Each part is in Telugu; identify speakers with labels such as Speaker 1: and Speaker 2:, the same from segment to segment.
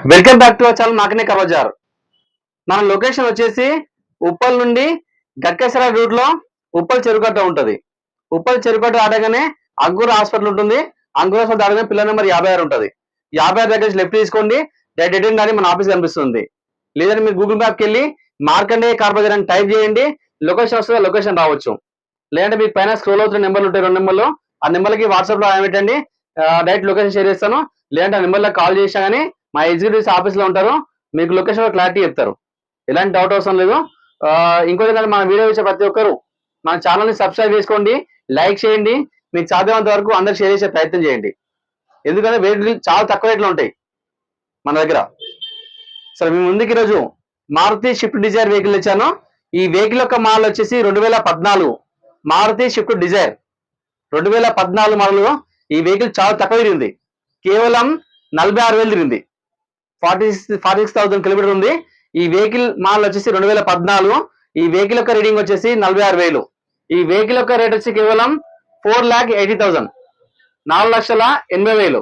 Speaker 1: Welcome back to our channel మాకనే కర్వజార్. మన లొకేషన్ వచ్చేసి ఉప్పల్ నుండి గట్కేసర రూట్ లో ఉప్పల్ చెరుకట్ట ఉంటది. ఉప్పల్ చెరుకట్ట ఆడగానే అంకుర్ హాస్పిటల్ ఉంటుంది. అంకుర్ హాస్పిటల్ ఆడగానే పిల్లర్ నెంబర్ 56 ఉంటుంది. 56 దగ్గర లెఫ్ట్ తీసుకోండి, డైరెక్ట్ రిటర్న్ కానీ మన ఆఫీస్ కనిపిస్తుంది. లేదంటే మీరు గూగుల్ మ్యాప్కి వెళ్ళి మార్కండే కార్ బజార్ అని టైప్ చేయండి, లొకేషన్ వస్తుంది, లొకేషన్ రావచ్చు. లేదంటే మీకు పైన స్క్రోల్ అవుతున్న నెంబర్లు ఉంటాయి, 2 నెంబర్లు. ఆ నెంబర్కి వాట్సాప్ లో పెట్టండి, డైరెక్ట్ లొకేషన్ షేర్ చేస్తాను. లేదంటే ఆ నెంబర్లో కాల్ చేసినా కానీ మా ఎగ్జిక్యూటివ్స్ ఆఫీస్ లో ఉంటారు, మీకు లొకేషన్ క్లారిటీ చెప్తారు. ఎలాంటి డౌట్ అవసరం లేదు. ఇంకోటి మన వీడియో వచ్చే ప్రతి ఒక్కరు మన ఛానల్ ని సబ్స్క్రైబ్ చేసుకోండి, లైక్ చేయండి, మీకు సాధ్యమైనంత వరకు అందరికి షేర్ చేసే ప్రయత్నం చేయండి. ఎందుకంటే వెహికల్ చాలా తక్కువ రేట్లో ఉంటాయి మన దగ్గర. సరే, మీ ముందుకు ఈరోజు మారుతి షిఫ్ట్ డిజైర్ వెహికల్ ఇచ్చాను. ఈ వెహికల్ యొక్క మోడల్ వచ్చేసి 2014 మారుతి షిఫ్ట్ డిజైర్ 2014 మోడల్. ఈ వెహికల్ చాలా తక్కువ తిరిగింది, కేవలం 46,000 తిరిగింది. 46,000 కిలోమీటర్ ఉంది. ఈ వెహికల్ మోడల్ వచ్చేసి 2014. ఈ వెహికల్ యొక్క రీడింగ్ వచ్చేసి 46,000. ఈ వెహికల్ యొక్క రేట్ వచ్చి కేవలం 4,80,000, 4,80,000.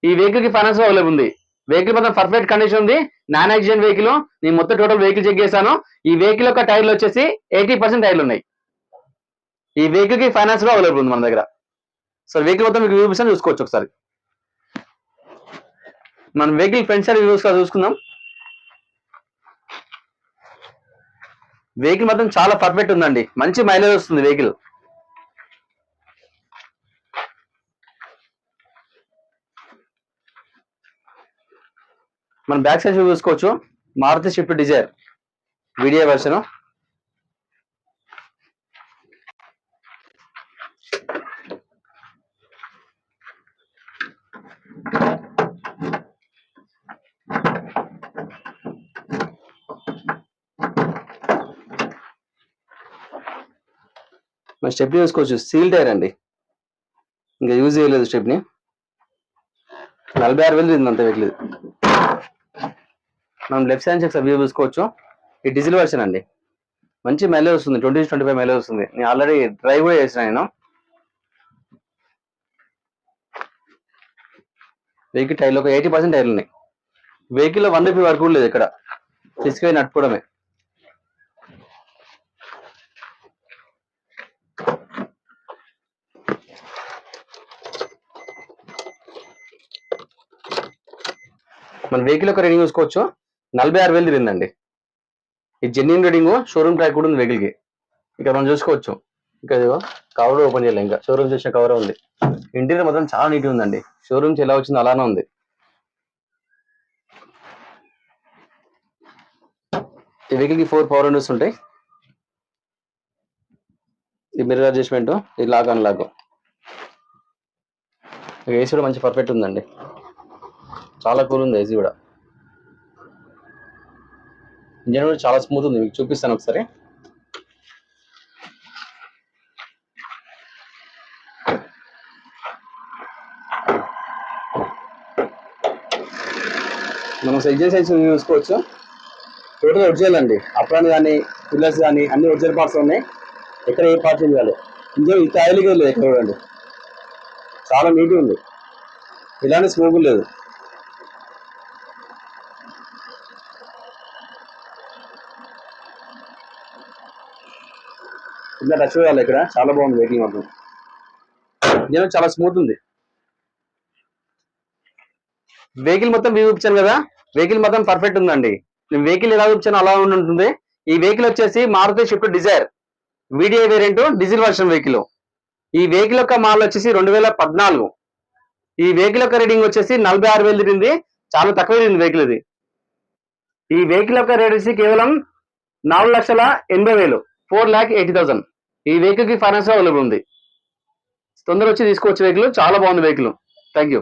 Speaker 1: ఈ వెహికల్ కి ఫైనాన్స్ అవైలబుల్ ఉంది. వెహికల్ మొత్తం పర్ఫెక్ట్ కండిషన్ ఉంది, నాన్ యాక్సిడెంట్ వెహికల్. నేను మొత్తం టోటల్ వెహికల్ చెక్ చేశాను. ఈ వెహికల్ యొక్క టైర్లు వచ్చేసి 80% టైర్లు ఉన్నాయి. ఈ వెహికల్ కి ఫైనాన్స్ లో అవైలబుల్ ఉంది మన దగ్గర. సో వెహికల్ మొత్తం మీకు చూపిస్తాను, చూసుకోవచ్చు ఒకసారి. మనం వెహికల్ ఫ్రంట్ సైడ్ వ్యూస్ చూసుకుందాం. వెహికల్ మాత్రం చాలా పర్ఫెక్ట్ ఉందండి, మంచి మైలేజ్ వస్తుంది వెహికల్. మనం బ్యాక్ సైడ్ చూసుకోవచ్చు, Maruti Swift Dzire VDI version. మన స్టెప్ని చూసుకోవచ్చు, సీల్ టైర్ అండి, ఇంకా యూజ్ చేయలేదు స్టెప్ని. 46,000 ఉంది అంత వెహికల్. మనం లెఫ్ట్ సైడ్ చెక్ వ్యూ చూసుకోవచ్చు. ఈ డీజిల్ వర్షన్ అండి, మంచి మైలేజ్ వస్తుంది, 20-25 మైలేజ్ వస్తుంది. నేను ఆల్రెడీ డ్రైవ్ కూడా చేసిన. నేను వెహికల్ టైర్లో ఒక 80% టైర్లు ఉన్నాయి. వెహికల్లో 1 రూపీ వరకు లేదు, ఇక్కడ తీసుకొని నట్టుకోవడమే. మన వెహికల్ యొక్క రీడింగ్ చూసుకోవచ్చు, 46,000 తిరిగిందండి. ఈ జెన్యున్ రీడింగ్, షోరూమ్ ట్రాక్ కూడా ఉంది వెహికల్ కి. ఇక్కడ మనం చూసుకోవచ్చు, ఇక్కడ కవర్ ఓపెన్ చేయాలి, ఇంకా షోరూమ్ చేసిన కవర్ ఉంది. ఇంటీరియర్ మొత్తం చాలా నీట్గా ఉందండి, షోరూమ్స్ ఎలా వచ్చిందో అలానే ఉంది. ఈ వెహికల్ కి 4 పవర్ విండోస్ ఉంటాయి. ఈ మిర్రర్ అడ్జస్ట్మెంట్, ఇది లాక్ అన్లాక్. ఏసీ కూడా మంచి పర్ఫెక్ట్ ఉందండి, చాలా కూల్ ఉంది ఏసీ కూడా. ఇంజన్ కూడా చాలా స్మూత్ ఉంది, మీకు చూపిస్తాను ఒకసారి. మనం ఇంజన్ సైజ్ చూసుకోవచ్చు, టోటల్ ఒరిజినల్ అండి. అప్రాన్ కానీ పిల్లర్స్ కానీ అన్ని ఒరిజినల్ పార్ట్స్ ఉన్నాయి, ఎక్కడ ఏ పార్ట్స్ చేయాలి. ఇంజన్ ఇంత ఆయిల్గా లేదు ఎక్కడ చూడండి, చాలా నీట్గా ఉంది, ఇలానే స్మోక్ లేదు. ఇలా టచ్ చేయాలి, ఇక్కడ చాలా బాగుంది వెహికల్ మాత్రం. ఇంజన్ చాలా స్మూత్ ఉంది. వెహికల్ మొత్తం వ్యూ చూపించాను కదా, వెహికల్ మొత్తం పర్ఫెక్ట్ ఉందండి. నేను వెహికల్ ఎలా చూపించాను అలా ఉంటుంది. ఈ వెహికల్ వచ్చేసి Maruti Swift Dzire VDI variant diesel version vehicle. ఈ వెహికల్ యొక్క మోడల్ వచ్చేసి 2014. ఈ వెహికల్ యొక్క రీడింగ్ వచ్చేసి 46,000 తిరిగింది, చాలా తక్కువ తిరిగింది వెహికల్ ఇది. ఈ వెహికల్ యొక్క రేట్ వచ్చి కేవలం 4,80,000, 4,80,000. ఈ వెహికల్ కి ఫైనాన్స్ అవైలబుల్ ఉంది, తొందర వచ్చి తీసుకోవచ్చు వెహికల్. చాలా బాగుంది వెహికల్. Thank you.